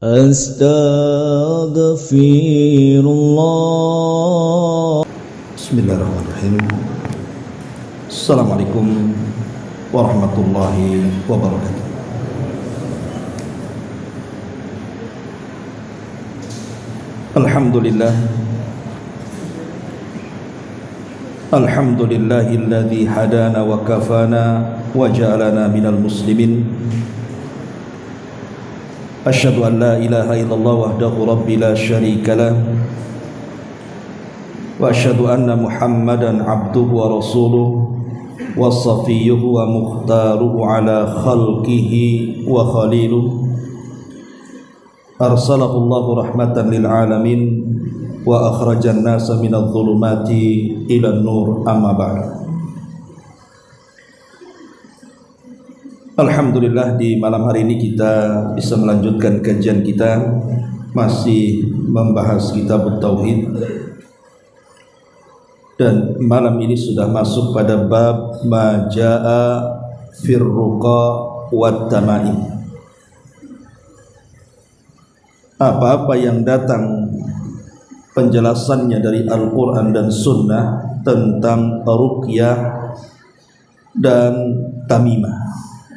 Astaghfirullah. Bismillahirrahmanirrahim. Assalamualaikum warahmatullahi wabarakatuh. Alhamdulillah. Alhamdulillahilladzi hadana wa kafana wa ja'alana minal muslimin. Asyhadu an la ilaha illallah wahdahu rabbi la syarika lah wa asyhadu anna Muhammadan abduhu wa rasuluh wa safiyyuhu wa mukhtaruhu ala khalqihi wa khaliluh. Arsalahu Allahu rahmatan lil alamin wa akhrajan nasa minadh dhulumati ilan nur, amma ba'd. Alhamdulillah, di malam hari ini kita bisa melanjutkan kajian kita, masih membahas kitab Tauhid, dan malam ini sudah masuk pada bab Maja'a fir ruqa wat tamaim. Apa-apa yang datang penjelasannya dari Al-Quran dan Sunnah tentang ruqyah dan tamimah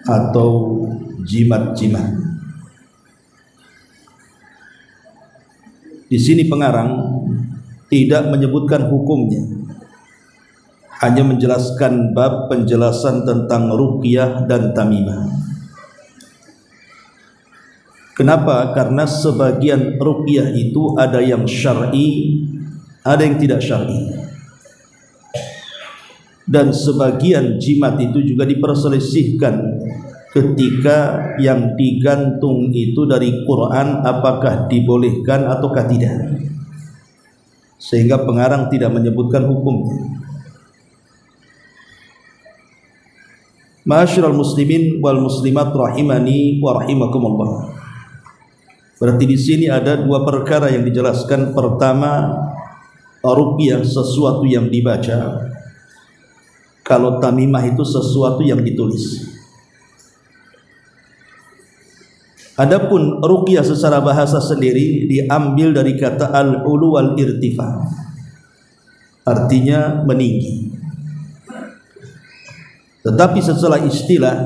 atau jimat-jimat. Di sini pengarang tidak menyebutkan hukumnya, hanya menjelaskan bab penjelasan tentang ruqyah dan tamimah. Kenapa? Karena sebagian ruqyah itu ada yang syar'i, ada yang tidak syar'i. Dan sebagian jimat itu juga diperselisihkan ketika yang digantung itu dari Quran, apakah dibolehkan ataukah tidak, sehingga pengarang tidak menyebutkan hukumnya. Ma'asyiral muslimin wal muslimat rahimani wa rahimakumullah. Berarti di sini ada dua perkara yang dijelaskan. Pertama, ruqyah sesuatu yang dibaca. Kalau tamimah itu sesuatu yang ditulis. Adapun ruqyah secara bahasa sendiri diambil dari kata al-ulu wal irtifa, artinya meninggi. Tetapi secara istilah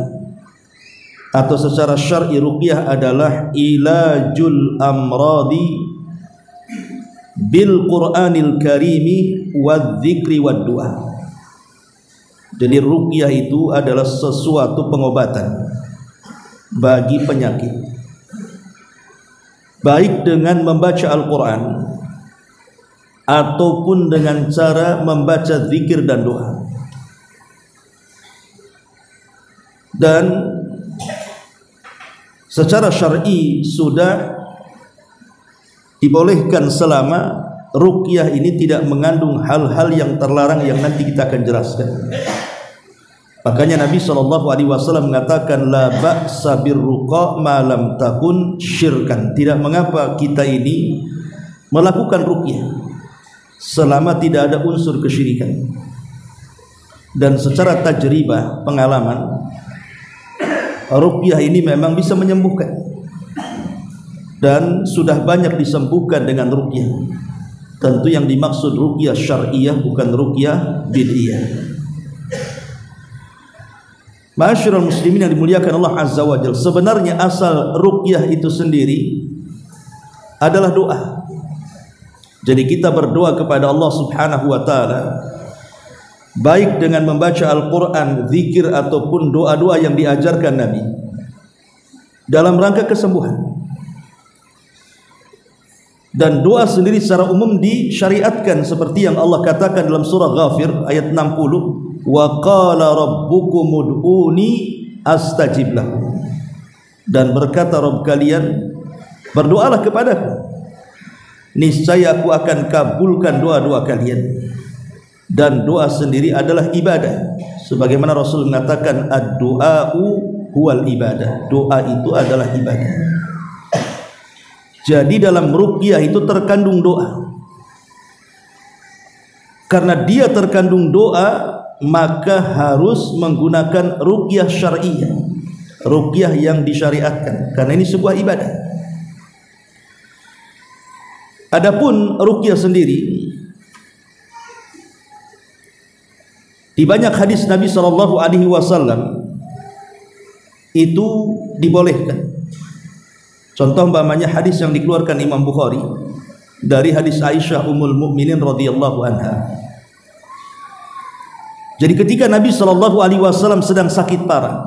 atau secara syar'i, ruqyah adalah ilajul amradi bil Qur'anil karimi wa dzikri wa du'a. Jadi ruqyah itu adalah sesuatu pengobatan bagi penyakit, baik dengan membaca Al-Quran ataupun dengan cara membaca zikir dan doa. Dan secara syar'i sudah dibolehkan selama ruqyah ini tidak mengandung hal-hal yang terlarang yang nanti kita akan jelaskan. Makanya Nabi SAW mengatakan la ba'sa birruqa ma lam takun syirkan. Tidak mengapa kita ini melakukan ruqyah selama tidak ada unsur kesyirikan. Dan secara tajribah, pengalaman, ruqyah ini memang bisa menyembuhkan, dan sudah banyak disembuhkan dengan ruqyah. Tentu yang dimaksud ruqyah syar'iyah, bukan ruqyah bid'iyah. Ma'asyiral muslimin yang dimuliakan Allah Azza wa Jalla, sebenarnya asal ruqyah itu sendiri adalah doa. Jadi kita berdoa kepada Allah Subhanahu wa taala baik dengan membaca Al-Quran, zikir, ataupun doa-doa yang diajarkan Nabi dalam rangka kesembuhan. Dan doa sendiri secara umum disyariatkan seperti yang Allah katakan dalam surah Ghafir ayat 60, wa qala rabbukum ud'uni astajib lakum. Dan berkata Rabb kalian, berdoalah kepadaku, niscaya aku akan kabulkan doa-doa kalian. Dan doa sendiri adalah ibadah, sebagaimana Rasul mengatakan ad-du'a'u huwal ibadah, doa itu adalah ibadah. Jadi dalam ruqyah itu terkandung doa. Karena dia terkandung doa, maka harus menggunakan ruqyah syar'iyah, ruqyah yang disyariatkan, karena ini sebuah ibadah. Adapun ruqyah sendiri, di banyak hadis Nabi SAW itu dibolehkan. Contoh umpamanya hadis yang dikeluarkan Imam Bukhari dari hadis Aisyah Ummul Mukminin radhiyallahu anha. Jadi ketika Nabi SAW sedang sakit parah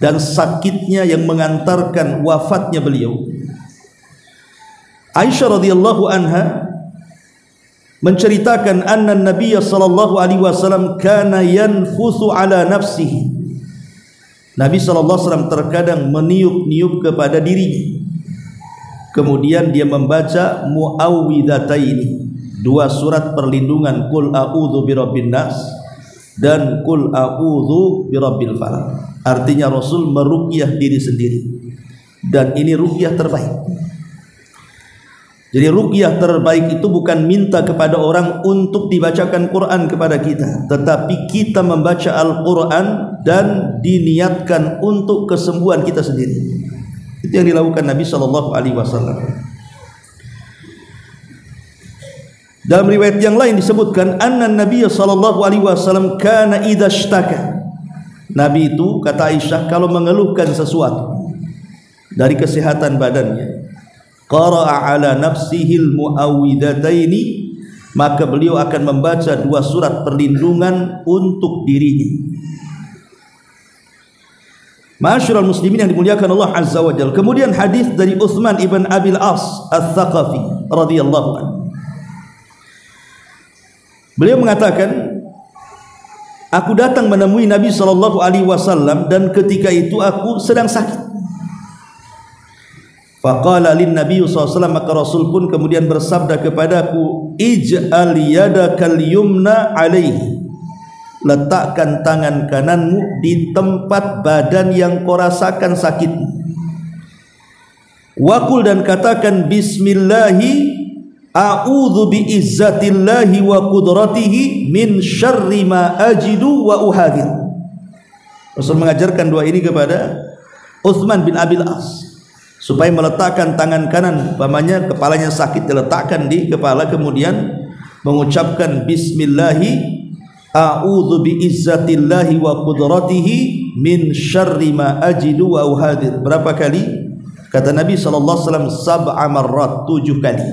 dan sakitnya yang mengantarkan wafatnya beliau, Aisyah radhiyallahu anha menceritakan anna Nabi sallallahu alaihi wasallam kana yanfuthu ala nafsihi. Nabi sallallahu alaihi wasallam terkadang meniup-niup kepada dirinya. Kemudian dia membaca muawwidhataini, dua surat perlindungan, qul a'udzu birabbin nas dan qul a'udzu birabbil falaq. Artinya Rasul meruqyah diri sendiri, dan ini ruqyah terbaik. Jadi ruqyah terbaik itu bukan minta kepada orang untuk dibacakan Quran kepada kita, tetapi kita membaca Al-Quran dan diniatkan untuk kesembuhan kita sendiri. Itu yang dilakukan Nabi SAW. Dalam riwayat yang lain disebutkan anna Nabi SAW kana idza ishtaka. Nabi itu, kata Aisyah, kalau mengeluhkan sesuatu dari kesehatan badannya, qara'a ala nafsihil muawwidhataini, maka beliau akan membaca dua surat perlindungan untuk dirinya. Ma'asyiral muslimin yang dimuliakan Allah Azza wa Jalla. Kemudian hadis dari Utsman ibn Abil As Ats-Tsaqafi radhiyallahu anhu. Beliau mengatakan, aku datang menemui Nabi sallallahu alaihi wasallam dan ketika itu aku sedang sakit. Faqala lin Nabi SAW, maka Rasul pun kemudian bersabda kepadaku, ij'al yadakal yumna alaihi, letakkan tangan kananmu di tempat badan yang kau rasakan sakit. Waqul, dan katakan bismillahi a'udzu bi'izzatillahi wa qudratihi min syarri ma ajidu wa uhadir. Rasul mengajarkan doa ini kepada Utsman bin Abil As supaya meletakkan tangan kanan, umpamanya kepalanya sakit, diletakkan di kepala, kemudian mengucapkan bismillahi a'udzu bi'izzatillahi wa qudratihi min syarri ma ajidu wa uhadir. Berapa kali? Kata Nabi SAW, sab'a marrat, 7 kali.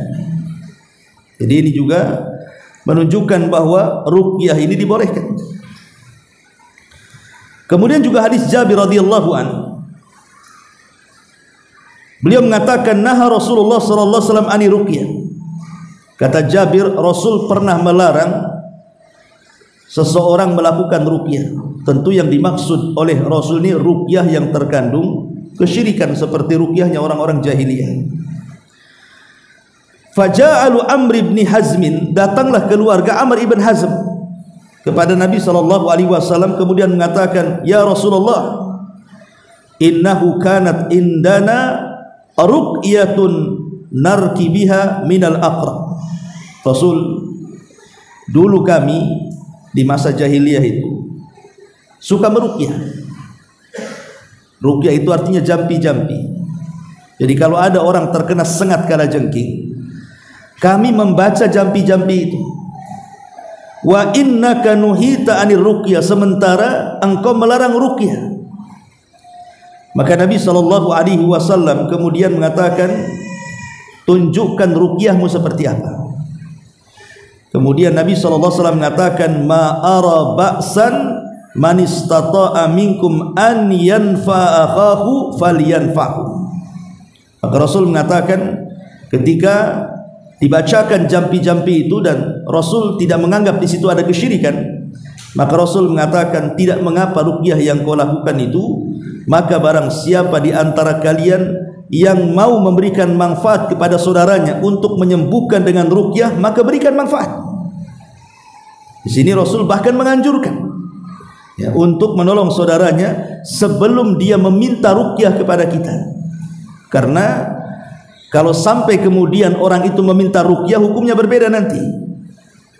Jadi ini juga menunjukkan bahwa ruqyah ini dibolehkan. Kemudian juga hadis Jabir radhiyallahu anhu, beliau mengatakan naha Rasulullah sallallahu alaihi wasallam ani ruqyah. Kata Jabir, Rasul pernah melarang seseorang melakukan ruqyah. Tentu yang dimaksud oleh Rasul ini ruqyah yang terkandung kesyirikan seperti ruqyahnya orang-orang jahiliyah. Faja'alu Amr ibn Hazmin, datanglah keluarga Amr ibn Hazm kepada Nabi sallallahu alaihi wasallam kemudian mengatakan, ya Rasulullah, innahu kanat indana ruqyatun narki biha minal aqra. Rasul, dulu kami di masa jahiliyah itu suka meruqyah. Ruqyah itu artinya jampi-jampi. Jadi kalau ada orang terkena sengat kalajengking, kami membaca jampi-jampi itu. Wa innaka nuhita anir ruqyah, sementara engkau melarang ruqyah. Maka Nabi SAW kemudian mengatakan, tunjukkan ruqyahmu seperti apa. Kemudian Nabi SAW mengatakan, ma ara ba'san man istata'a minkum an yanfa'a akhahu falyanfa'hu. Maka Rasul mengatakan, ketika dibacakan jampi-jampi itu dan Rasul tidak menganggap di situ ada kesyirikan, maka Rasul mengatakan, tidak mengapa ruqyah yang kau lakukan itu, maka barang siapa di antara kalian yang mau memberikan manfaat kepada saudaranya untuk menyembuhkan dengan ruqyah, maka berikan manfaat. Di sini Rasul bahkan menganjurkan ya, untuk menolong saudaranya sebelum dia meminta ruqyah kepada kita. Karena kalau sampai kemudian orang itu meminta ruqyah, hukumnya berbeda nanti.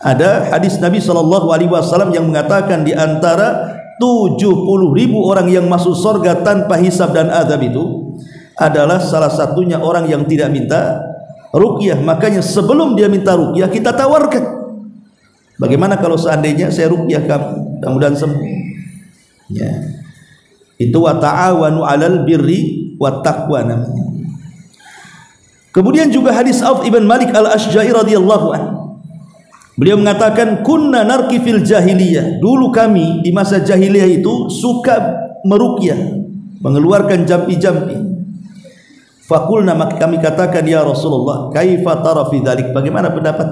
Ada hadis Nabi SAW yang mengatakan di antara 70.000 orang yang masuk surga tanpa hisab dan azab itu adalah salah satunya orang yang tidak minta ruqyah. Makanya sebelum dia minta ruqyah kita tawarkan, bagaimana kalau seandainya saya ruqyah kamu, mudah-mudahan sembuh. Ya. Itu wa ta'awanu 'alal birri wat taqwa namanya. Kemudian juga hadis Auf ibn Malik al-Ashja'i radhiyallahu anhu. Beliau mengatakan, kunna narki fil jahiliyah. Dulu kami di masa jahiliyah itu suka meruqyah, mengeluarkan jampi-jampi. Fakulna, maka kami katakan, ya Rasulullah, kaifa tara fi dzalik? Bagaimana pendapat?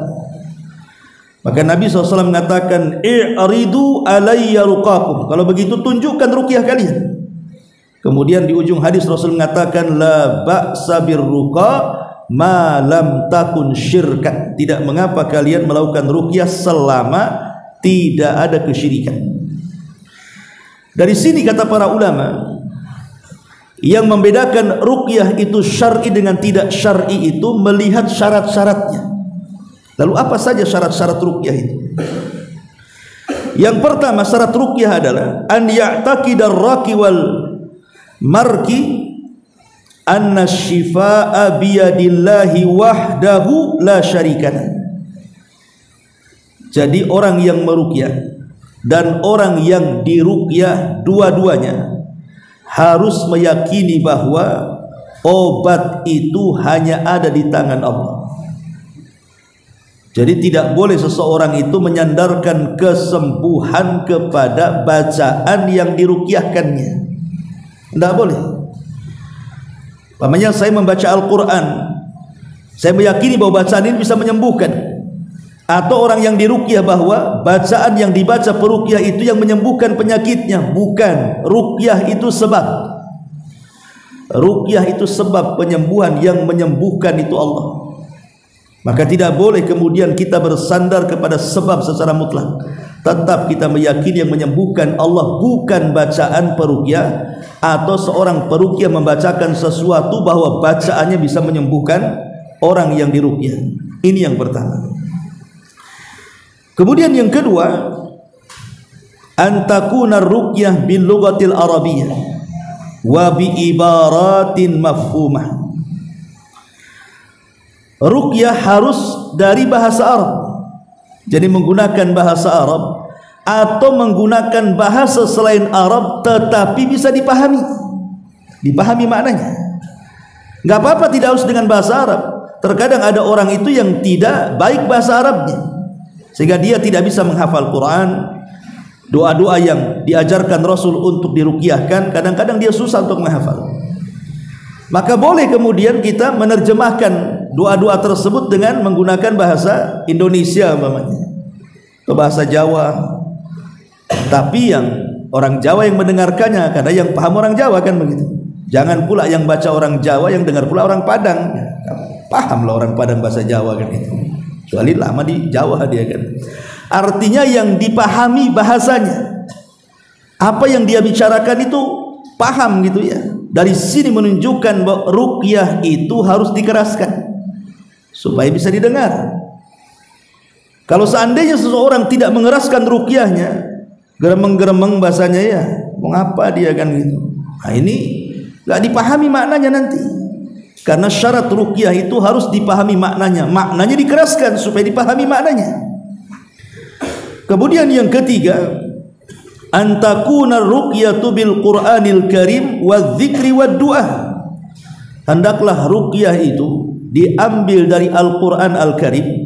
Maka Nabi SAW mengatakan, i'ridu alayya ruqakum. Kalau begitu tunjukkan ruqyah kalian. Kemudian di ujung hadis Rasul mengatakan, la ba'sa birruqa ma lam takun syirkan. Tidak mengapa kalian melakukan ruqyah selama tidak ada kesyirikan. Dari sini kata para ulama, yang membedakan ruqyah itu syar'i dengan tidak syar'i itu melihat syarat-syaratnya. Lalu apa saja syarat-syarat ruqyah itu? Yang pertama syarat ruqyah adalah an ya'taqidar raqi wal marki anna syifaa'a biyadillahi wahdahu la syarikana. Jadi orang yang meruqyah dan orang yang diruqyah dua-duanya harus meyakini bahwa obat itu hanya ada di tangan Allah. Jadi tidak boleh seseorang itu menyandarkan kesembuhan kepada bacaan yang diruqyahkannya. Tidak boleh. Pamannya saya membaca Al-Quran, saya meyakini bahwa bacaan ini bisa menyembuhkan. Atau orang yang diruqyah bahwa bacaan yang dibaca peruqyah itu yang menyembuhkan penyakitnya. Bukan. Ruqyah itu sebab. Ruqyah itu sebab penyembuhan, yang menyembuhkan itu Allah. Maka tidak boleh kemudian kita bersandar kepada sebab secara mutlak. Tetap kita meyakini yang menyembuhkan Allah, bukan bacaan peruqyah. Atau seorang peruqyah membacakan sesuatu bahwa bacaannya bisa menyembuhkan orang yang diruqyah. Ini yang pertama. Kemudian yang kedua, antakuna ruqyah bil lughatil arabiyyah wa bi ibaratin mafhumah. Ruqyah harus dari bahasa Arab. Jadi menggunakan bahasa Arab atau menggunakan bahasa selain Arab tetapi bisa dipahami. Dipahami maknanya. Enggak apa-apa tidak harus dengan bahasa Arab. Terkadang ada orang itu yang tidak baik bahasa Arabnya, sehingga dia tidak bisa menghafal Quran. Doa-doa yang diajarkan Rasul untuk diruqyahkan kadang-kadang dia susah untuk menghafal. Maka boleh kemudian kita menerjemahkan doa-doa tersebut dengan menggunakan bahasa Indonesia umpamanya atau bahasa Jawa. Tapi yang orang Jawa yang mendengarkannya, karena yang paham orang Jawa kan begitu. Jangan pula yang baca orang Jawa yang dengar pula orang Padang. Paham lah orang Padang bahasa Jawa kan itu. Kecuali lama di Jawa dia kan. Artinya yang dipahami bahasanya, apa yang dia bicarakan itu paham gitu ya. Dari sini menunjukkan bahwa ruqyah itu harus dikeraskan supaya bisa didengar. Kalau seandainya seseorang tidak mengeraskan ruqyahnya, geremeng-geremeng bahasanya, ya mau ngapa dia kan gitu. Nah ini nggak dipahami maknanya nanti. Karena syarat ruqyah itu harus dipahami maknanya. Maknanya dikeraskan supaya dipahami maknanya. Kemudian yang ketiga, antakuna ruqyatu bil Qur'anil Karim wa dzikri wad du'a. Hendaklah ruqyah itu diambil dari Al-Qur'an Al-Karim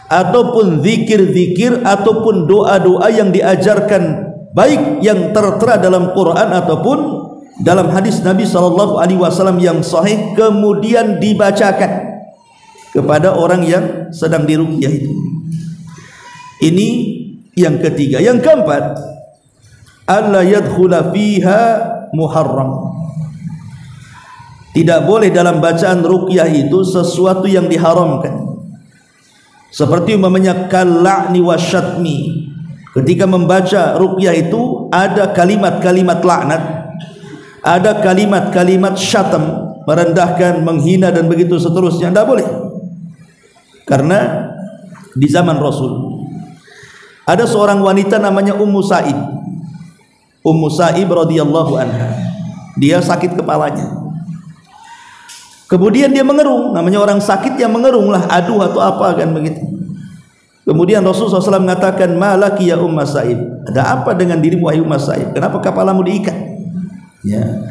ataupun zikir-zikir ataupun doa-doa yang diajarkan, baik yang tertera dalam Quran ataupun dalam hadis Nabi SAW yang sahih, kemudian dibacakan kepada orang yang sedang diruqyah itu. Ini yang ketiga. Yang keempat, alla yadkhula fiha muharram. Tidak boleh dalam bacaan ruqyah itu sesuatu yang diharamkan. Seperti umpamanya kal-la'ni wasyatmi. Ketika membaca ruqyah itu ada kalimat-kalimat laknat, ada kalimat-kalimat syatam, merendahkan, menghina dan begitu seterusnya. Tidak boleh. Karena di zaman Rasul ada seorang wanita namanya Ummu Sa'ib. Ummu Sa'ib radhiyallahu anha. Dia sakit kepalanya. Kemudian dia mengerung, namanya orang sakit yang mengerung lah, aduh atau apa kan begitu. Kemudian Rasulullah SAW mengatakan, malaki ya Umma Sa'ib, ada apa dengan dirimu wahai Umma Sa'ib, kenapa kepalamu diikat? Ya.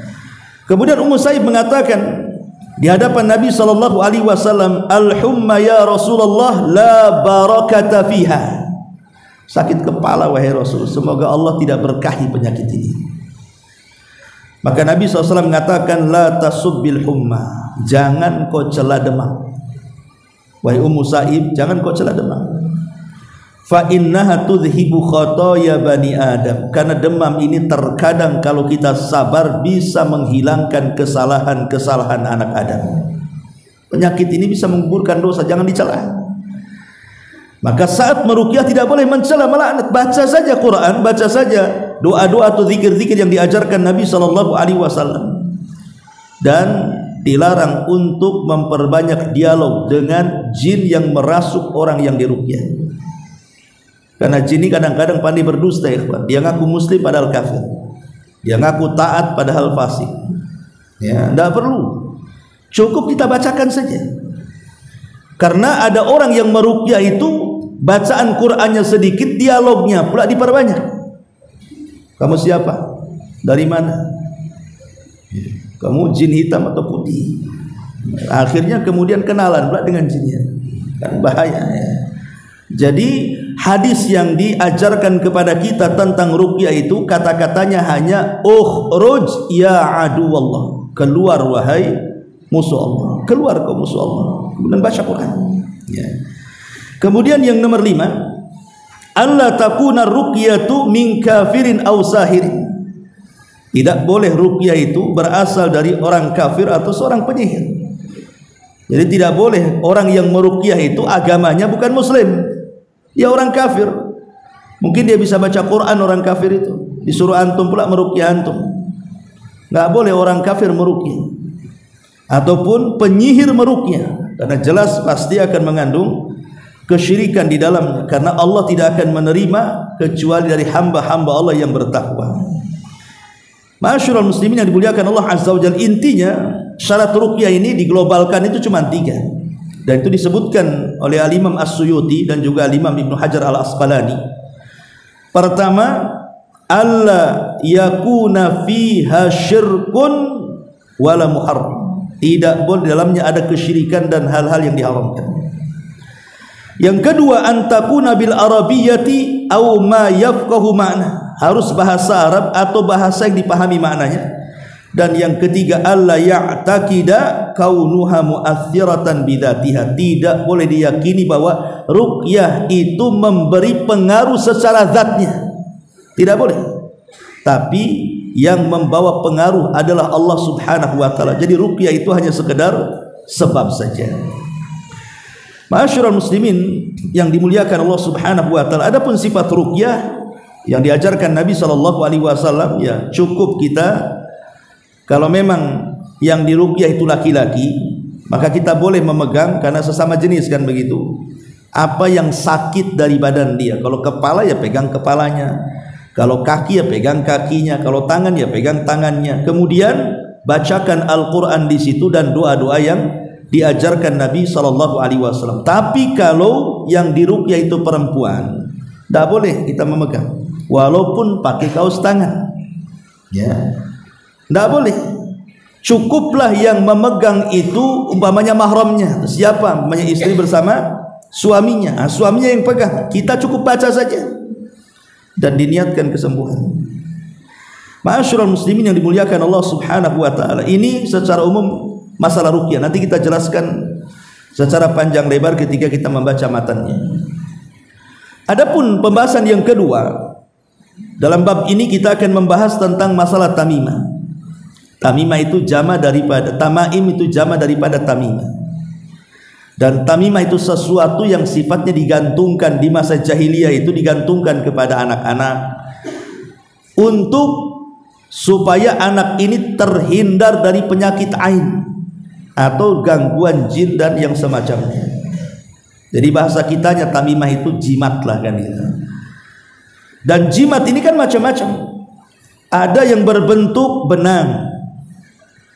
Kemudian Ummu Sa'ib mengatakan di hadapan Nabi SAW, al-humma ya Rasulullah la barakata fiha, sakit kepala wahai Rasul, semoga Allah tidak berkahi penyakit ini. Maka Nabi SAW mengatakan, la tasubbil humma, jangan kau cela demam. Wahai Ummu Sa'ib, jangan kau cela demam. Fa innaha tudhibu khotoya bani Adam, karena demam ini terkadang kalau kita sabar bisa menghilangkan kesalahan-kesalahan anak Adam. Penyakit ini bisa menggugurkan dosa, jangan dicela. Maka saat meruqyah tidak boleh mencela, melaknat, baca saja Quran, baca saja doa-doa atau zikir-zikir yang diajarkan Nabi SAW. Dan dilarang untuk memperbanyak dialog dengan jin yang merasuk orang yang diruqyah. Karena jin ini kadang-kadang pandai berdusta, ikhwan. Dia ngaku muslim padahal kafir. Dia ngaku taat padahal fasik. Ya, tidak perlu. Cukup kita bacakan saja. Karena ada orang yang meruqyah itu bacaan Qur'annya sedikit, dialognya pula diperbanyak. Kamu siapa? Dari mana? Kamu jin hitam atau putih? Akhirnya kemudian kenalan pula dengan jinnya. Kan bahaya ya. Jadi hadis yang diajarkan kepada kita tentang ruqyah itu kata-katanya hanya ukhruj ya aduwallah, keluar wahai musuh Allah, keluar kau musuh Allah. Kemudian baca Quran ya. Kemudian yang nomor 5, alla takuna ruqyatu min kafirin aw sahirin, tidak boleh ruqyah itu berasal dari orang kafir atau seorang penyihir. Jadi tidak boleh orang yang meruqyah itu agamanya bukan muslim, ya orang kafir. Mungkin dia bisa baca Quran, orang kafir itu disuruh antum pula meruqyah antum. Nggak boleh orang kafir meruqyah ataupun penyihir meruqyah, karena jelas pasti akan mengandung kesyirikan di dalamnya, karena Allah tidak akan menerima kecuali dari hamba-hamba Allah yang bertakwa. Ma'asyiral muslimin yang dimuliakan Allah Azza wa Jalla, intinya syarat ruqyah ini diglobalkan itu cuma 3. Dan itu disebutkan oleh Al-Imam As-Suyuti dan juga Al-Imam Ibnu Hajar Al-Asqalani. Pertama, alla yakuna fiha syirkun wala muharram, tidak boleh di dalamnya ada kesyirikan dan hal-hal yang diharamkan. Yang kedua, antakuna bil arabiyyati aw ma yafqahu ma'na, harus bahasa Arab atau bahasa yang dipahami maknanya. Dan yang ketiga, alla ya'taqida kaunuha mu'athiratan bidzatiha, tidak boleh diyakini bahwa ruqyah itu memberi pengaruh secara zatnya, tidak boleh. Tapi yang membawa pengaruh adalah Allah Subhanahu wa taala. Jadi ruqyah itu hanya sekedar sebab saja. Ma'asyiral muslimin yang dimuliakan Allah Subhanahu wa taala, adapun sifat ruqyah yang diajarkan Nabi SAW, ya cukup kita, kalau memang yang diruqyah itu laki-laki, maka kita boleh memegang karena sesama jenis kan begitu, apa yang sakit dari badan dia. Kalau kepala ya pegang kepalanya, kalau kaki ya pegang kakinya, kalau tangan ya pegang tangannya. Kemudian bacakan Al-Quran di situ dan doa-doa yang diajarkan Nabi SAW. Tapi kalau yang diruqyah itu perempuan, tidak boleh kita memegang, walaupun pakai kaos tangan, ya, tidak boleh. Cukuplah yang memegang itu umpamanya mahramnya. Siapa? Umpamanya istri bersama suaminya. Nah, suaminya yang pegang, kita cukup baca saja dan diniatkan kesembuhan. Ma'asyiral muslimin yang dimuliakan Allah Subhanahu wa taala, ini secara umum masalah ruqyah. Nanti kita jelaskan secara panjang lebar ketika kita membaca matannya. Adapun pembahasan yang kedua, dalam bab ini kita akan membahas tentang masalah tamimah. Tamimah itu jama daripada tamaim, itu jama daripada tamimah. Dan tamimah itu sesuatu yang sifatnya digantungkan di masa jahiliyah, itu digantungkan kepada anak-anak untuk supaya anak ini terhindar dari penyakit ain atau gangguan jin dan yang semacamnya. Jadi bahasa kitanya tamimah itu jimat lah kan gitu. Dan jimat ini kan macam-macam. Ada yang berbentuk benang,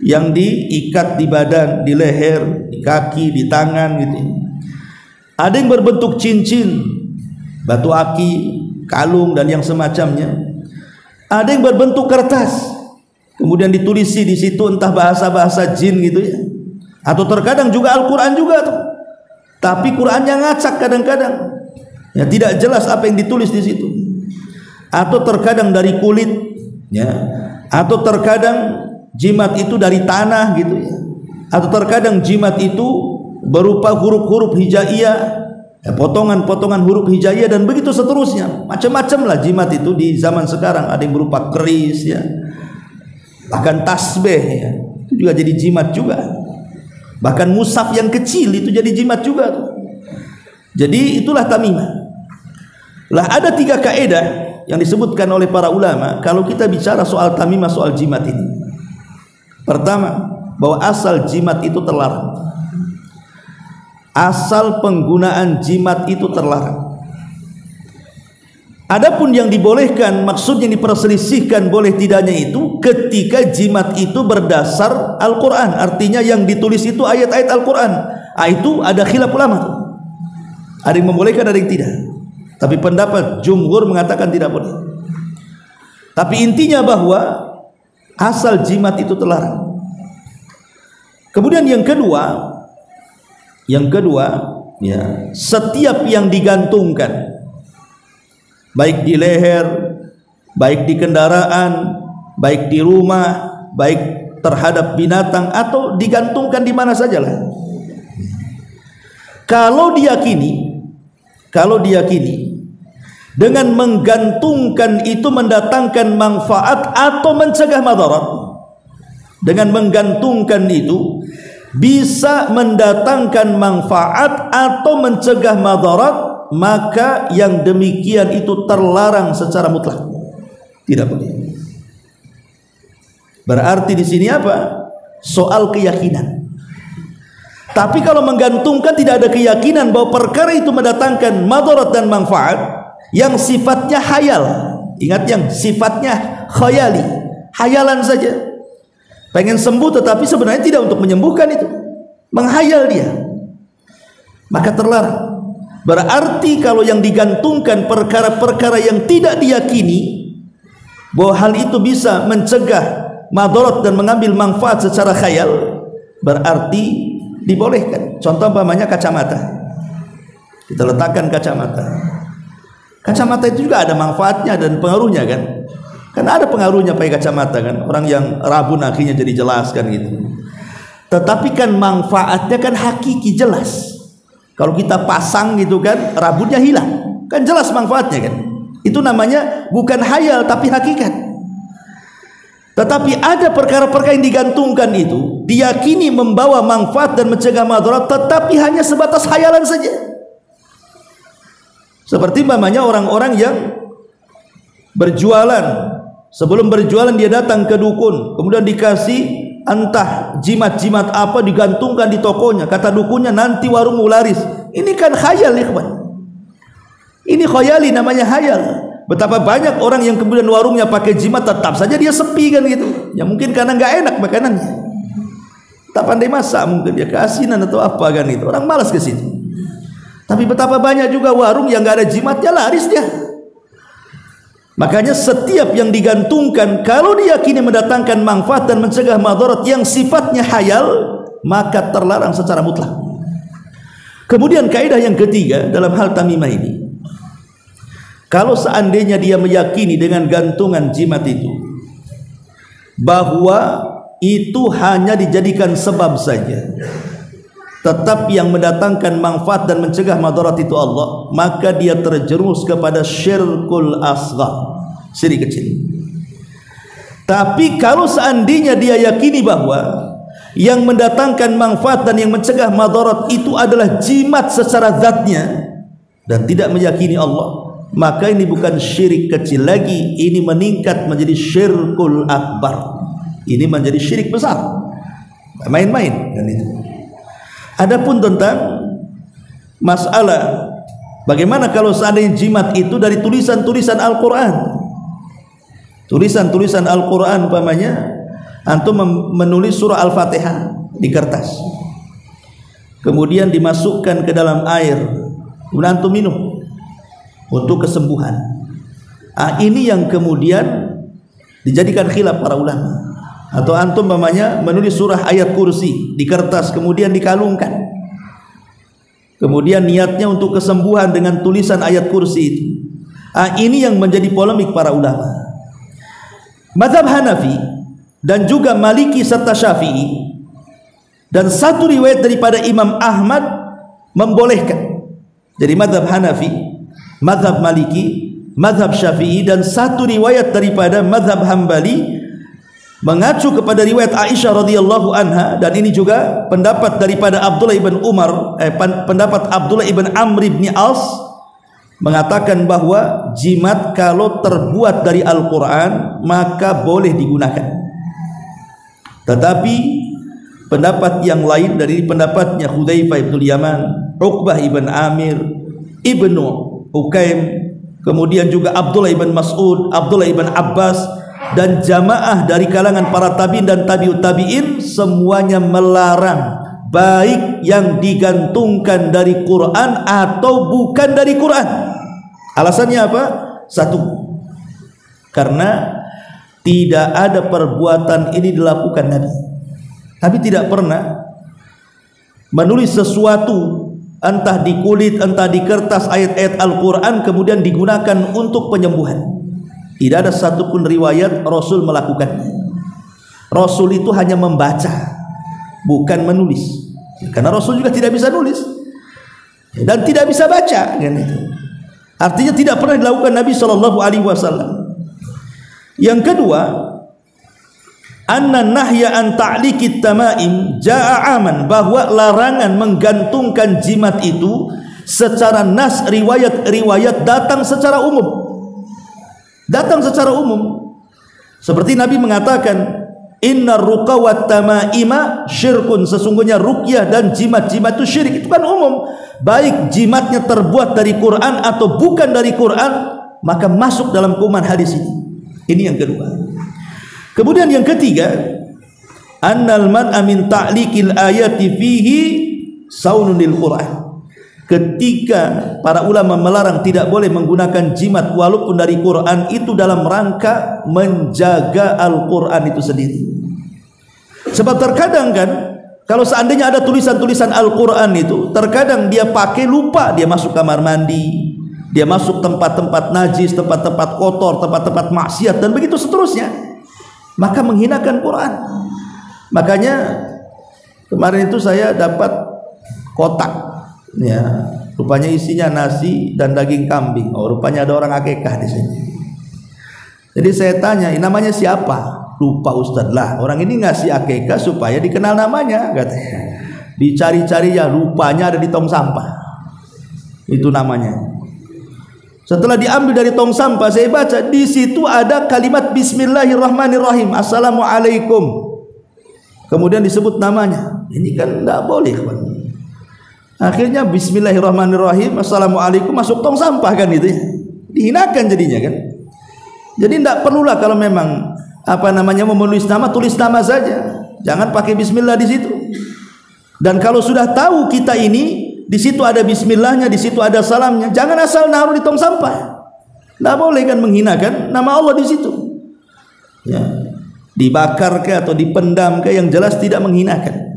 yang diikat di badan, di leher, di kaki, di tangan gitu. Ada yang berbentuk cincin, batu aki, kalung dan yang semacamnya. Ada yang berbentuk kertas, kemudian ditulisi di situ entah bahasa-bahasa jin gitu ya. Atau terkadang juga Al-Qur'an juga tuh. Tapi Qur'annya ngacak kadang-kadang. Ya, tidak jelas apa yang ditulis di situ. Atau terkadang dari kulit ya. Atau terkadang jimat itu dari tanah gitu ya. Atau terkadang jimat itu berupa huruf-huruf hijaiyah, ya, potongan-potongan huruf hijaiyah dan begitu seterusnya. Macam-macam lah jimat itu di zaman sekarang. Ada yang berupa keris ya. Bahkan tasbih ya. Itu juga jadi jimat juga. Bahkan mushaf yang kecil itu jadi jimat juga tuh. Jadi itulah tamimah. Lah ada 3 kaidah yang disebutkan oleh para ulama kalau kita bicara soal tamimah, soal jimat ini. Pertama, bahwa asal jimat itu terlarang. Asal penggunaan jimat itu terlarang. Adapun yang dibolehkan, maksudnya diperselisihkan boleh tidaknya itu ketika jimat itu berdasar Al-Quran. Artinya yang ditulis itu ayat-ayat Al-Quran. Itu ada khilaf ulama. Ada yang membolehkan, ada yang tidak. Tapi pendapat jumhur mengatakan tidak boleh. Tapi intinya bahwa asal jimat itu terlarang. Kemudian yang kedua ya, setiap yang digantungkan baik di leher, baik di kendaraan, baik di rumah, baik terhadap binatang atau digantungkan di mana sajalah. Kalau diyakini dengan menggantungkan itu mendatangkan manfaat atau mencegah madarat, dengan menggantungkan itu bisa mendatangkan manfaat atau mencegah madarat, maka yang demikian itu terlarang secara mutlak, tidak boleh. Berarti di sini apa? Soal keyakinan. Tapi kalau menggantungkan tidak ada keyakinan bahwa perkara itu mendatangkan madarat dan manfaat yang sifatnya khayal. Ingat, yang sifatnya khayali, hayalan saja. Pengen sembuh tetapi sebenarnya tidak untuk menyembuhkan, itu menghayal dia, maka terlarang. Berarti kalau yang digantungkan perkara-perkara yang tidak diyakini bahwa hal itu bisa mencegah madarat dan mengambil manfaat secara khayal, berarti dibolehkan. Contoh umpamanya kacamata. Kita letakkan kacamata. Kacamata itu juga ada manfaatnya dan pengaruhnya kan. Kan ada pengaruhnya pakai kacamata kan. Orang yang rabun akhirnya jadi jelas kan gitu. Tetapi kan manfaatnya kan hakiki, jelas. Kalau kita pasang gitu kan, rambutnya hilang, kan jelas manfaatnya kan. Itu namanya bukan hayal tapi hakikat. Tetapi ada perkara-perkara yang digantungkan itu diyakini membawa manfaat dan mencegah madarat, tetapi hanya sebatas hayalan saja. Seperti umpamanya orang-orang yang berjualan, sebelum berjualan dia datang ke dukun, kemudian dikasih entah jimat-jimat apa digantungkan di tokonya. Kata dukunnya nanti warungmu laris. Ini kan khayal, ikhwan. Ini khayali, namanya hayal. Betapa banyak orang yang kemudian warungnya pakai jimat, tetap saja dia sepi kan gitu. Ya mungkin karena nggak enak makanannya, tak pandai masak, mungkin dia keasinan atau apa kan itu. Orang malas ke situ. Tapi betapa banyak juga warung yang nggak ada jimatnya, laris dia. Makanya setiap yang digantungkan kalau diyakini mendatangkan manfaat dan mencegah madarat yang sifatnya hayal, maka terlarang secara mutlak. Kemudian kaidah yang ketiga dalam hal tamimah ini, kalau seandainya dia meyakini dengan gantungan jimat itu bahwa itu hanya dijadikan sebab saja, tetapi yang mendatangkan manfaat dan mencegah madarat itu Allah, maka dia terjerumus kepada syirkul asghar, syirik kecil. Tapi kalau seandainya dia yakini bahwa yang mendatangkan manfaat dan yang mencegah madarat itu adalah jimat secara zatnya dan tidak meyakini Allah, maka ini bukan syirik kecil lagi, ini meningkat menjadi syirkul akbar. Ini menjadi syirik besar, main-main kan itu. Adapun tentang masalah bagaimana kalau seandainya jimat itu dari tulisan-tulisan Al-Quran, tulisan-tulisan Al-Quran umpamanya Antum menulis surah Al-Fatihah di kertas, kemudian dimasukkan ke dalam air, kemudian antum minum untuk kesembuhan. Ini yang kemudian dijadikan khilaf para ulama. Atau antum namanya menulis surah ayat kursi di kertas, kemudian dikalungkan, kemudian niatnya untuk kesembuhan dengan tulisan ayat kursi itu. Ini yang menjadi polemik para ulama. Mazhab Hanafi dan juga Maliki serta Syafi'i, dan satu riwayat daripada Imam Ahmad membolehkan. Jadi mazhab Hanafi, mazhab Maliki, mazhab Syafi'i, dan satu riwayat daripada mazhab Hambali mengacu kepada riwayat Aisyah radhiyallahu anha, dan ini juga pendapat daripada Abdullah ibn Umar, pendapat Abdullah ibn Amr ibn As, mengatakan bahwa jimat kalau terbuat dari Al-Quran maka boleh digunakan. Tetapi pendapat yang lain dari pendapatnya Hudzaifah ibn Yaman, Uqbah ibn Amir, Ibnu Ukaim, kemudian juga Abdullah ibn Mas'ud, Abdullah ibn Abbas, dan jamaah dari kalangan para tabi'in dan tabi'ut tabi'in, semuanya melarang baik yang digantungkan dari Quran atau bukan dari Quran. Alasannya apa? Satu, karena tidak ada perbuatan ini dilakukan Nabi. Nabi tidak pernah menulis sesuatu entah di kulit, entah di kertas, ayat-ayat Al-Quran kemudian digunakan untuk penyembuhan. Tidak ada satupun riwayat Rasul melakukannya. Rasul itu hanya membaca, bukan menulis. Karena Rasul juga tidak bisa nulis dan tidak bisa baca, kan itu. Artinya tidak pernah dilakukan Nabi SAW. Yang kedua, anna nahya an ta'liqit tamaim jaa'a aman, bahwa larangan menggantungkan jimat itu secara nas, riwayat-riwayat datang secara umum. Datang secara umum. Seperti Nabi mengatakan, innar ruqa wat tamaima syirkun, sesungguhnya ruqyah dan jimat-jimat itu syirik. Itu kan umum. Baik jimatnya terbuat dari Quran atau bukan dari Quran, maka masuk dalam kuman hadis ini. Ini yang kedua. Kemudian yang ketiga, annal man'a min ta'liqil ayati fihi saunun lil Quran. Ketika para ulama melarang tidak boleh menggunakan jimat walaupun dari Quran, itu dalam rangka menjaga Al-Quran itu sendiri. Sebab terkadang kan, kalau seandainya ada tulisan-tulisan Al-Quran itu, terkadang dia pakai lupa, dia masuk kamar mandi, dia masuk tempat-tempat najis, tempat-tempat kotor, tempat-tempat maksiat, dan begitu seterusnya, maka menghinakan Quran. Makanya kemarin itu saya dapat kotak, ya, rupanya isinya nasi dan daging kambing. Oh, rupanya ada orang akikah di sini. Jadi saya tanya, namanya siapa? Lupa Ustaz. Lah, orang ini ngasih akikah supaya dikenal namanya, katanya. Dicari-cari, ya rupanya ada di tong sampah. Itu namanya. Setelah diambil dari tong sampah, saya baca di situ ada kalimat Bismillahirrahmanirrahim, Assalamualaikum. Kemudian disebut namanya. Ini kan tidak boleh, Pak. Akhirnya Bismillahirrahmanirrahim, Assalamualaikum, masuk tong sampah, kan itu ya. Dihinakan jadinya kan. Jadi tidak perlulah kalau memang mau menulis nama, tulis nama saja. Jangan pakai bismillah di situ. Dan kalau sudah tahu kita ini di situ ada bismillahnya, di situ ada salamnya, jangan asal naruh di tong sampah. Tidak boleh kan menghinakan nama Allah di situ. Ya. Dibakar ke atau dipendam ke, yang jelas tidak menghinakan.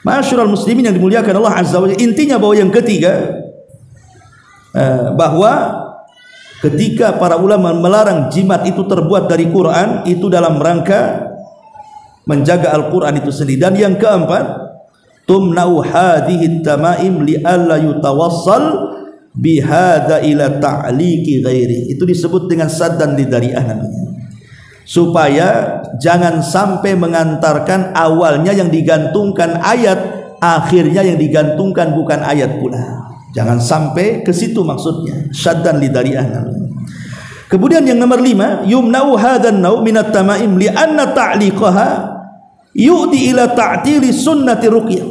Ma'asyiral muslimin yang dimuliakan Allah Azza wa Jalla, intinya bahwa yang ketiga, bahwa ketika para ulama melarang jimat itu terbuat dari Quran, itu dalam rangka menjaga Al-Quran itu sendiri. Dan yang keempat, tumna'u hadhihi tamaim li'alla yutawassal bihadza ila ta'liqi ghairi. Itu disebut dengan saddan lidari'ah namanya. Supaya jangan sampai mengantarkan awalnya yang digantungkan ayat, akhirnya yang digantungkan bukan ayat pula. Jangan sampai ke situ maksudnya. Syaddan lidari'ah namanya. Kemudian yang nomor 5, yumna'u hadzan nau' minat tamaim li'anna ta'liqaha yu'di ila ta'tili sunnati ruqyah.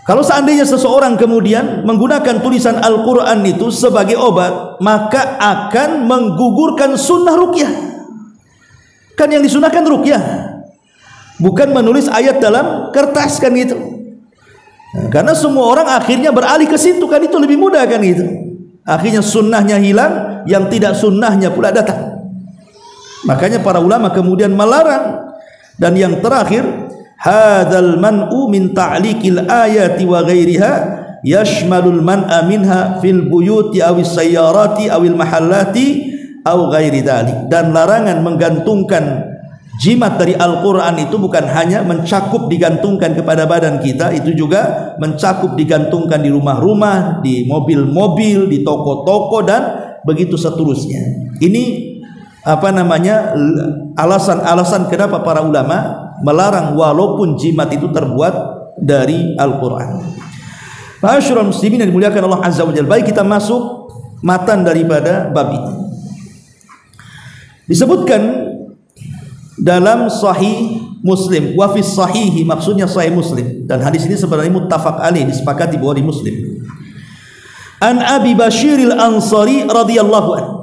Kalau seandainya seseorang kemudian menggunakan tulisan Al-Quran itu sebagai obat, maka akan menggugurkan sunnah ruqyah. Kan yang disunahkan ruqyah, bukan menulis ayat dalam kertas kan gitu. Nah, karena semua orang akhirnya beralih ke situ kan, itu lebih mudah kan gitu. Akhirnya sunnahnya hilang, yang tidak sunnahnya pula datang. Makanya para ulama kemudian melarang. Dan yang terakhir, hadzal man'u min ta'liqil ayati wa ghairiha yashmalul man'a minha fil buyuti awis sayyarati awil mahallati aw ghairi dzalik. Dan larangan menggantungkan jimat dari Al-Quran itu bukan hanya mencakup digantungkan kepada badan kita, itu juga mencakup digantungkan di rumah-rumah, di mobil-mobil, di toko-toko, dan begitu seterusnya. Ini alasan-alasan kenapa para ulama melarang walaupun jimat itu terbuat dari Al-Quran. Ma'asyiral muslimin yang dimuliakan Allah Azza wa Jalla, baik kita masuk matan daripada bab ini. Disebutkan dalam Sahih Muslim, wa fi sahihi, maksudnya Sahih Muslim, dan hadis ini sebenarnya muttafaq alaih, disepakati Bukhari Muslim. An Abi Bashir al-Ansari radhiyallahu anhu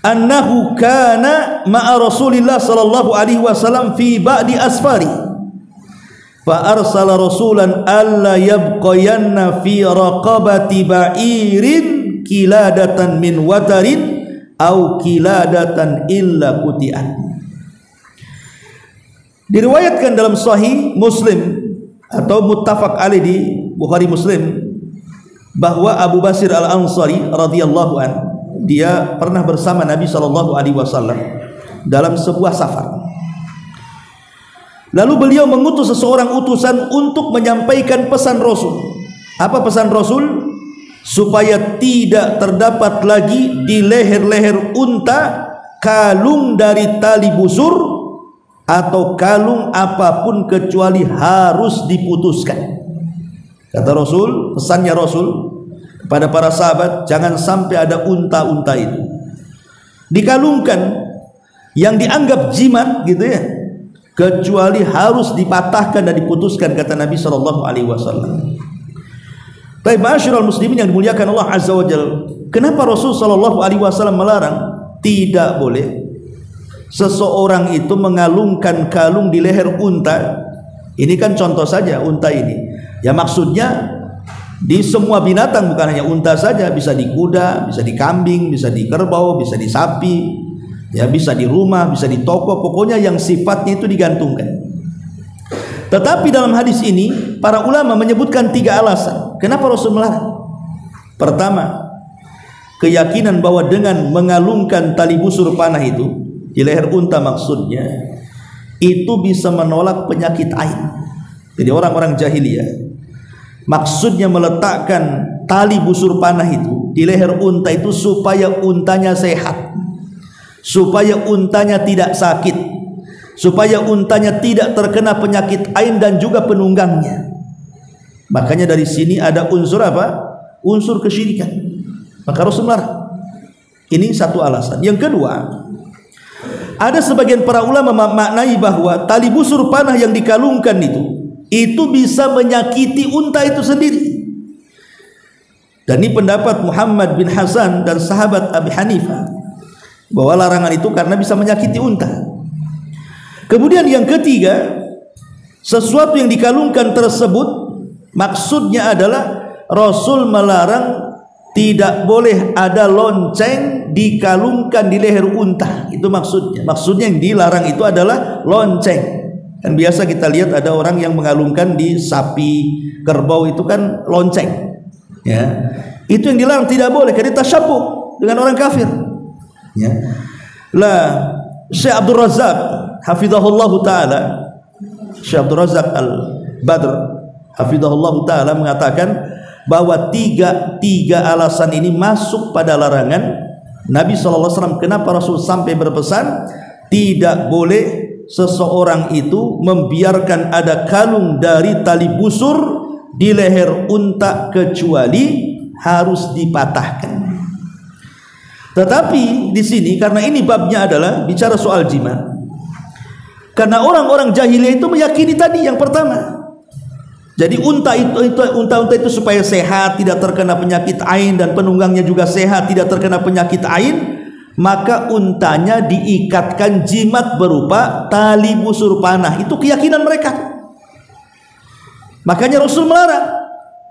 annahu kana ma'a Rasulillah sallallahu alaihi wasallam fi ba'di asfari fa arsala rasulan alla yabqayanna fi raqabati ba'irin kiladatan min watarin au kiladatan illa kuti'an. Diriwayatkan dalam Sahih Muslim atau muttafaq alaih di Bukhari Muslim bahwa Abu Basir al-Ansari radhiyallahu anhu, dia pernah bersama Nabi SAW dalam sebuah safar. Lalu beliau mengutus seseorang utusan untuk menyampaikan pesan Rasul. Apa pesan Rasul? Supaya tidak terdapat lagi di leher-leher unta kalung dari tali busur atau kalung apapun kecuali harus diputuskan. Kata Rasul, pesannya Rasul kepada para sahabat, jangan sampai ada unta-unta itu dikalungkan yang dianggap jimat gitu ya, kecuali harus dipatahkan dan diputuskan, kata Nabi SAW. Baik, ma'asyiral muslimin yang dimuliakan Allah Azza wa Jalla, kenapa Rasul SAW melarang? Tidak boleh seseorang itu mengalungkan kalung di leher unta. Ini kan contoh saja unta ini. Ya maksudnya di semua binatang, bukan hanya unta saja, bisa di kuda, bisa di kambing, bisa di kerbau, bisa di sapi, ya bisa di rumah, bisa di toko, pokoknya yang sifatnya itu digantungkan. Tetapi dalam hadis ini para ulama menyebutkan 3 alasan kenapa Rasul melarang. Pertama, keyakinan bahwa dengan mengalungkan tali busur panah itu di leher unta maksudnya itu bisa menolak penyakit ain. Jadi orang-orang jahiliyah maksudnya meletakkan tali busur panah itu di leher unta itu supaya untanya sehat, supaya untanya tidak sakit, supaya untanya tidak terkena penyakit ain dan juga penunggangnya. Makanya dari sini ada unsur apa? Unsur kesyirikan. Maka Rasulullah, ini satu alasan. Yang kedua, ada sebagian para ulama memaknai bahwa tali busur panah yang dikalungkan itu bisa menyakiti unta itu sendiri. Dan ini pendapat Muhammad bin Hasan dan sahabat Abi Hanifah, bahwa larangan itu karena bisa menyakiti unta. Kemudian yang ketiga, sesuatu yang dikalungkan tersebut maksudnya adalah Rasul melarang tidak boleh ada lonceng dikalungkan di leher unta. Itu maksudnya. Maksudnya yang dilarang itu adalah lonceng. Kan biasa kita lihat ada orang yang mengalungkan di sapi, kerbau, itu kan lonceng. Ya. Itu yang dilarang, tidak boleh karena tasyabbuh dengan orang kafir. Ya. Lah Syekh Abdul Razak hafizahullah taala, Syekh Abdul Razak Al-Badr hafizahullah taala mengatakan bahwa tiga alasan ini masuk pada larangan Nabi SAW. Kenapa Rasul sampai berpesan tidak boleh seseorang itu membiarkan ada kalung dari tali busur di leher unta kecuali harus dipatahkan. Tetapi di sini karena ini babnya adalah bicara soal jimat, karena orang-orang jahiliyah itu meyakini tadi yang pertama. Jadi unta itu supaya sehat, tidak terkena penyakit ain, dan penunggangnya juga sehat, tidak terkena penyakit ain, maka untanya diikatkan jimat berupa tali busur panah. Itu keyakinan mereka. Makanya Rasul melarang.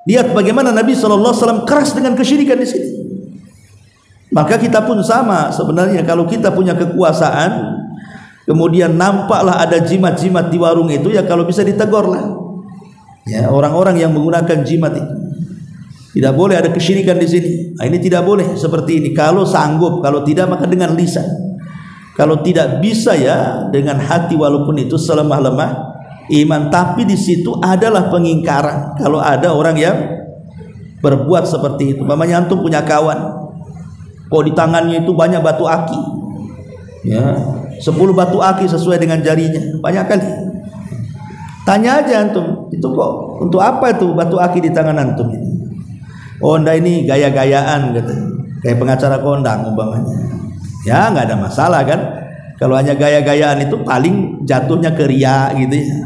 Lihat bagaimana Nabi SAW keras dengan kesyirikan di sini. Maka kita pun sama sebenarnya. Kalau kita punya kekuasaan, kemudian nampaklah ada jimat-jimat di warung itu, ya kalau bisa ditegurlah. Ya, orang-orang yang menggunakan jimat itu. Tidak boleh ada kesyirikan di sini. Nah, ini tidak boleh seperti ini. Kalau sanggup, kalau tidak maka dengan lisan. Kalau tidak bisa ya dengan hati, walaupun itu selemah-lemah iman. Tapi di situ adalah pengingkaran kalau ada orang yang berbuat seperti itu. Mamanya antum punya kawan, kok di tangannya itu banyak batu aki, ya 10 batu aki sesuai dengan jarinya, banyak kali. Tanya aja antum, itu kok untuk apa itu batu aki di tangan antum ini? Oh enggak, ini gaya-gayaan gitu, kayak pengacara kondang umpamanya. Ya nggak ada masalah kan. Kalau hanya gaya-gayaan itu paling jatuhnya ke riya gitu ya.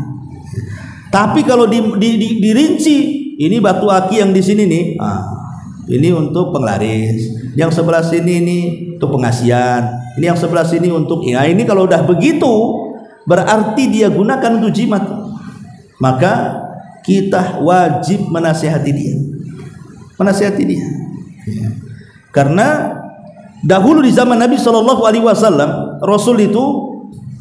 Tapi kalau dirinci, ini batu aki yang di sini nih, ini untuk penglaris, yang sebelah sini ini untuk pengasian, ini yang sebelah sini untuk, ya ini kalau udah begitu berarti dia gunakan untuk jimat. Maka kita wajib menasihati dia, karena dahulu di zaman Nabi SAW, Rasul itu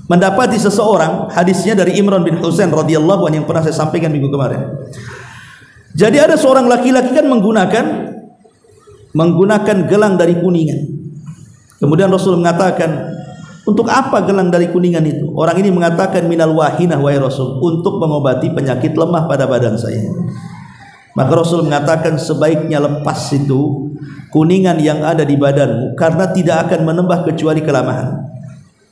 mendapati seseorang, hadisnya dari Imran bin Husain radhiyallahu anhu yang pernah saya sampaikan minggu kemarin. Jadi ada seorang laki-laki kan menggunakan gelang dari kuningan. Kemudian Rasul mengatakan, untuk apa gelang dari kuningan itu? Orang ini mengatakan, minal wahinah wahai Rasul, untuk mengobati penyakit lemah pada badan saya. Maka Rasul mengatakan, sebaiknya lepas itu kuningan yang ada di badanmu, karena tidak akan menambah kecuali kelemahan.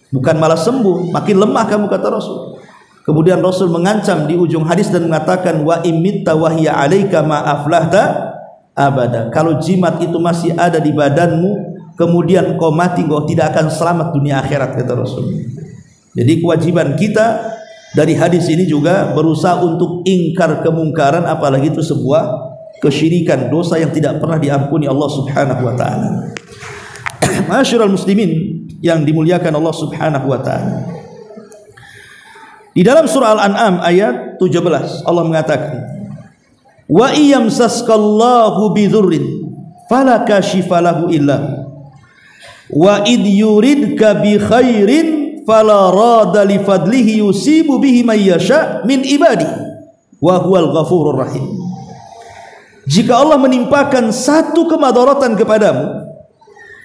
Bukan malah sembuh, makin lemah kamu, kata Rasul. Kemudian Rasul mengancam di ujung hadis dan mengatakan, wa imitta wahya alaika ma aflahta abada. Kalau jimat itu masih ada di badanmu, kemudian kau mati, kau tidak akan selamat dunia akhirat, kata Rasul. Jadi kewajiban kita dari hadis ini juga berusaha untuk ingkar kemungkaran, apalagi itu sebuah kesyirikan, dosa yang tidak pernah diampuni Allah Subhanahu wa taala. Ma'asyiral muslimin yang dimuliakan Allah Subhanahu wa taala. Di dalam surah Al-An'am ayat 17 Allah mengatakan, wa iyamsaskallahu bidzurrin fala kashifa lahu illa wa id yuridka bi khairin fala rada li fadlihi yusibu bihi may yasha min ibadi wa huwal ghafurur rahim. Jika Allah menimpakan satu kemadaratan kepadamu,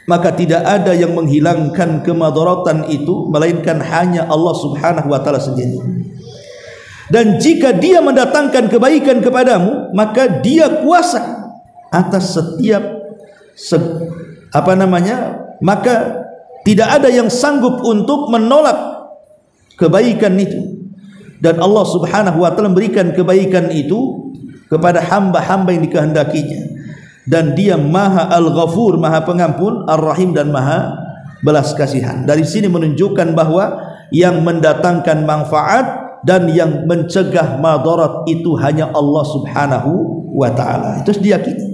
maka tidak ada yang menghilangkan kemadaratan itu melainkan hanya Allah Subhanahu wa taala sendiri. Dan jika dia mendatangkan kebaikan kepadamu, maka dia kuasa atas setiap maka tidak ada yang sanggup untuk menolak kebaikan itu. Dan Allah Subhanahu wa taala memberikan kebaikan itu kepada hamba-hamba yang dikehendakinya. Dan dia Maha Al-Ghafur, Maha Pengampun, Ar-Rahim, dan Maha Belas Kasihan. Dari sini menunjukkan bahwa yang mendatangkan manfaat dan yang mencegah madarat itu hanya Allah Subhanahu wa taala. Itu diyakini.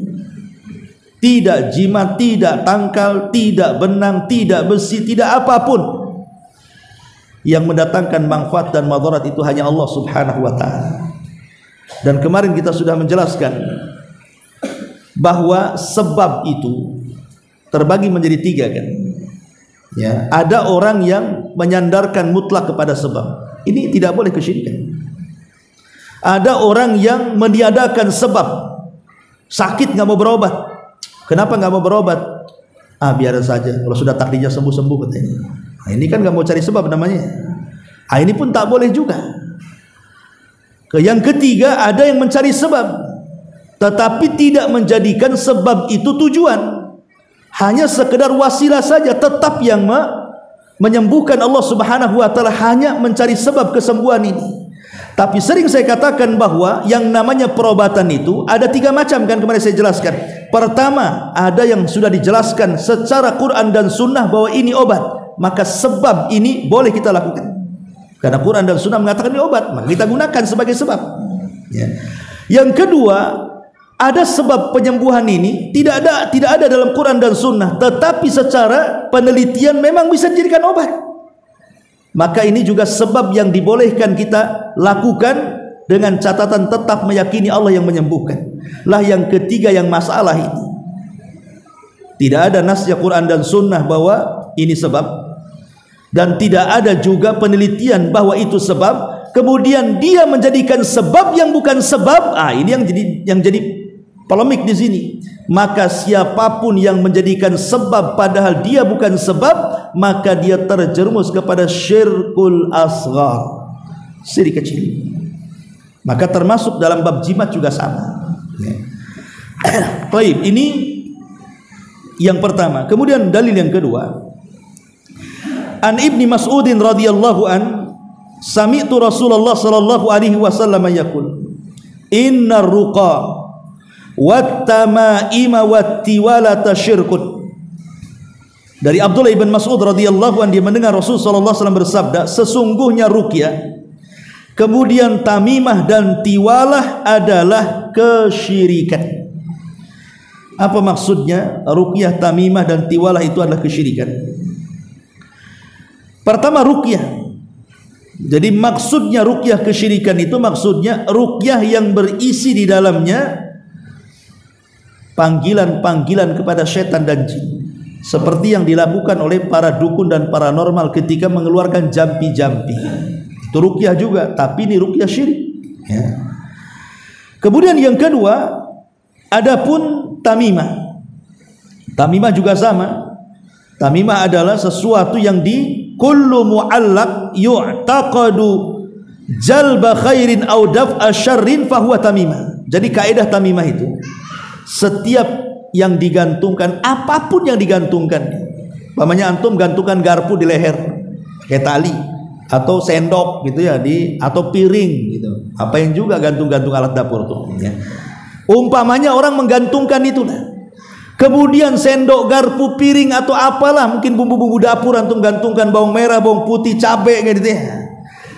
Tidak jimat, tidak tangkal, tidak benang, tidak besi, tidak apapun. Yang mendatangkan manfaat dan madarat itu hanya Allah Subhanahu wa taala. Dan kemarin kita sudah menjelaskan bahwa sebab itu terbagi menjadi 3 kan. Ya, ada orang yang menyandarkan mutlak kepada sebab. Ini tidak boleh kesyirikan. Ada orang yang meniadakan sebab. Sakit nggak mau berobat. Kenapa nggak mau berobat? Biar saja. Kalau sudah takdirnya sembuh-sembuh katanya. Nah, ini kan nggak mau cari sebab namanya. Ini pun tak boleh juga. Yang ketiga, ada yang mencari sebab tetapi tidak menjadikan sebab itu tujuan, hanya sekedar wasilah saja. Tetap yang menyembuhkan Allah Subhanahu wa taala hanya mencari sebab kesembuhan ini. Tapi sering saya katakan bahwa yang namanya perobatan itu ada 3 macam kan, kemarin saya jelaskan. Pertama, ada yang sudah dijelaskan secara Quran dan Sunnah bahwa ini obat, maka sebab ini boleh kita lakukan karena Quran dan Sunnah mengatakan ini obat, maka kita gunakan sebagai sebab ya. Yang kedua, ada sebab penyembuhan ini, tidak ada dalam Quran dan Sunnah, tetapi secara penelitian memang bisa dijadikan obat. Maka ini juga sebab yang dibolehkan kita lakukan, dengan catatan tetap meyakini Allah yang menyembuhkan. Lah yang ketiga yang masalah ini, tidak ada nasnya Quran dan Sunnah bahwa ini sebab, dan tidak ada juga penelitian bahwa itu sebab, kemudian dia menjadikan sebab yang bukan sebab. Ini yang jadi polemik di sini. Maka siapapun yang menjadikan sebab padahal dia bukan sebab, maka dia terjerumus kepada syirkul asghar, syirik kecil. Maka termasuk dalam bab jimat juga sama. Baik, ini yang pertama. Kemudian dalil yang kedua, an Ibni Mas'udin radhiyallahu an, sami'tu Rasulullah sallallahu alaihi wasallam yaqul, innar ruqa wat tamaima wat tiwalata syirkun. Dari Abdullah ibn Mas'ud radhiyallahu an, dia mendengar Rasul sallallahu alaihi wasallam bersabda, sesungguhnya ruqyah, kemudian tamimah dan tiwalah adalah kesyirikan. Apa maksudnya ruqyah, tamimah dan tiwalah itu adalah kesyirikan? Pertama, ruqyah. Jadi maksudnya ruqyah kesyirikan itu maksudnya ruqyah yang berisi di dalamnya panggilan-panggilan kepada setan dan jin, seperti yang dilakukan oleh para dukun dan paranormal ketika mengeluarkan jampi-jampi. Itu ruqyah juga, tapi ini ruqyah syirik. Kemudian yang kedua, adapun tamimah. Tamimah juga sama. Tamimah adalah sesuatu yang kullu mu'allaq yu'taqadu jalba khairin aw daf'a syarrin fahuwa tamimah. Jadi kaidah tamimah itu, setiap yang digantungkan, apapun yang digantungkan, umpamanya antum gantungkan garpu di leher pakai tali, atau sendok gitu ya, atau piring gitu, apain juga gantung-gantung alat dapur tuh ya. Umpamanya orang menggantungkan itu, kemudian sendok, garpu, piring atau apalah, mungkin bumbu-bumbu dapur antum gantungkan, bawang merah, bawang putih, cabai gitu ya,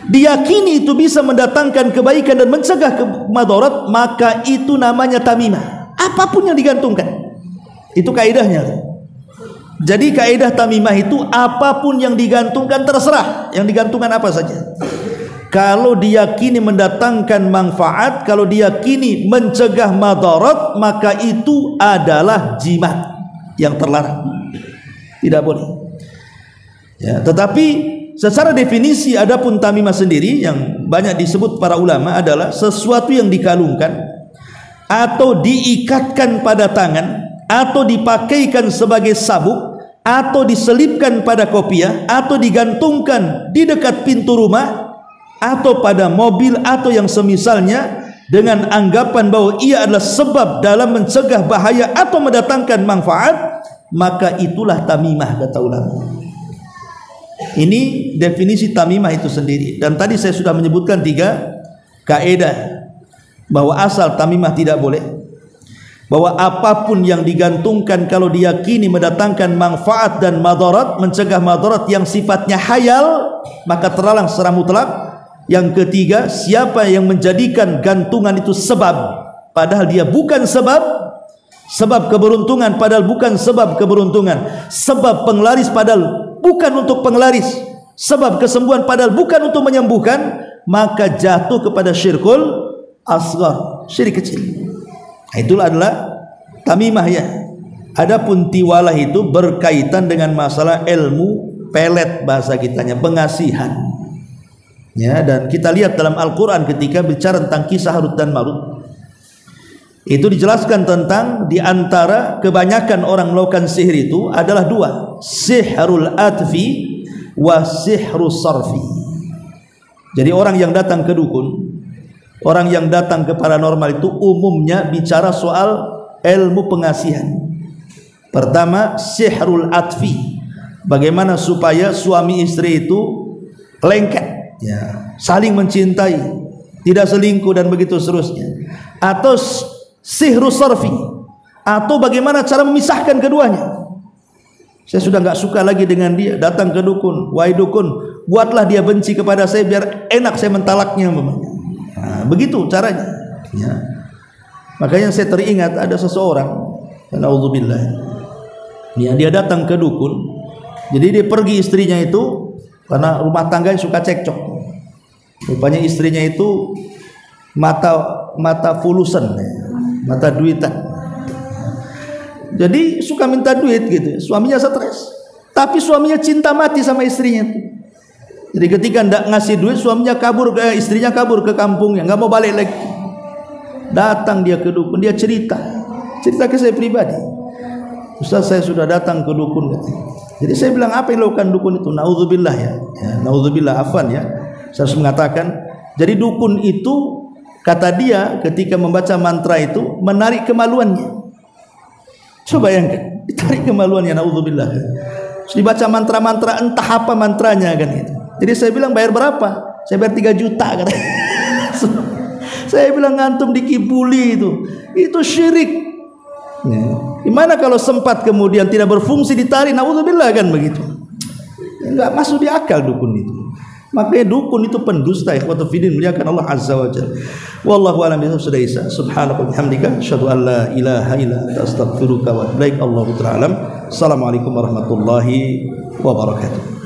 diyakini itu bisa mendatangkan kebaikan dan mencegah madarat, maka itu namanya tamimah. Apapun yang digantungkan, itu kaidahnya. Jadi kaidah tamimah itu apapun yang digantungkan, terserah yang digantungkan apa saja, kalau diyakini mendatangkan manfaat, kalau diyakini mencegah madarat, maka itu adalah jimat yang terlarang, tidak boleh ya. Tetapi secara definisi adapun tamimah sendiri yang banyak disebut para ulama adalah sesuatu yang dikalungkan atau diikatkan pada tangan, atau dipakaikan sebagai sabuk, atau diselipkan pada kopiah, atau digantungkan di dekat pintu rumah, atau pada mobil, atau yang semisalnya, dengan anggapan bahwa ia adalah sebab dalam mencegah bahaya atau mendatangkan manfaat, maka itulah tamimah, kata ulama. Ini definisi tamimah itu sendiri. Dan tadi saya sudah menyebutkan 3 kaidah bahwa asal tamimah tidak boleh, bahwa apapun yang digantungkan kalau diyakini mendatangkan manfaat dan madarat, mencegah madarat yang sifatnya hayal, maka terlarang secara mutlak. Yang ketiga, siapa yang menjadikan gantungan itu sebab padahal dia bukan sebab keberuntungan padahal bukan sebab keberuntungan, sebab penglaris padahal bukan untuk penglaris, sebab kesembuhan padahal bukan untuk menyembuhkan, maka jatuh kepada syirkul asghar, syirik kecil. Itulah adalah tamimah ya. Adapun tiwalah itu berkaitan dengan masalah ilmu pelet, bahasa kitanya pengasihan ya. Dan kita lihat dalam Al-Quran ketika bicara tentang kisah Harut dan Marut, itu dijelaskan tentang diantara kebanyakan orang melakukan sihir itu adalah 2, sihrul atfi wa sihrus sarfi. Jadi orang yang datang ke dukun, orang yang datang ke paranormal itu umumnya bicara soal ilmu pengasihan. Pertama, sihrul atfi, bagaimana supaya suami istri itu lengket ya, saling mencintai, tidak selingkuh dan begitu seterusnya. Atau sihrus sarfi, atau bagaimana cara memisahkan keduanya. Saya sudah nggak suka lagi dengan dia, datang ke dukun, wahai dukun, buatlah dia benci kepada saya biar enak saya mentalaknya. Nah, begitu caranya ya. Makanya saya teringat ada seseorang, naudzubillah, ya, dia datang ke dukun. Jadi dia pergi istrinya itu karena rumah tangga suka cekcok. Rupanya istrinya itu mata fulusan, mata duitan. Jadi suka minta duit gitu. Suaminya stres, tapi suaminya cinta mati sama istrinya itu. Jadi ketika ndak ngasih duit, istrinya kabur ke kampungnya, nggak mau balik lagi. Datang dia ke dukun, dia cerita ke saya pribadi. Ustaz, saya sudah datang ke dukun. Jadi saya bilang, apa yang dilakukan dukun itu? Naudzubillah ya, naudzubillah, afwan ya. Saya harus mengatakan, jadi dukun itu kata dia ketika membaca mantra itu menarik kemaluannya. Coba bayangkan, ditarik kemaluannya, naudzubillah. Terus dibaca mantra-mantra, entah apa mantranya kan gitu. Jadi saya bilang, bayar berapa? Saya bayar 3 juta katanya. Saya bilang, antum dikibuli itu syirik. Gimana kalau sempat kemudian tidak berfungsi, ditarik, naudzubillah kan begitu. Enggak masuk di akal dukun itu. Makanya dukun itu pendusta, ikhwatu fiddin, muliakan Allah azza wa jalla. Wallahu a'lam bishawab. Subhanaka wa bihamdika asyhadu an la ilaha illa anta astaghfiruka wa atubu ilaik. Allahu ta'ala. Assalamualaikum warahmatullahi wabarakatuh.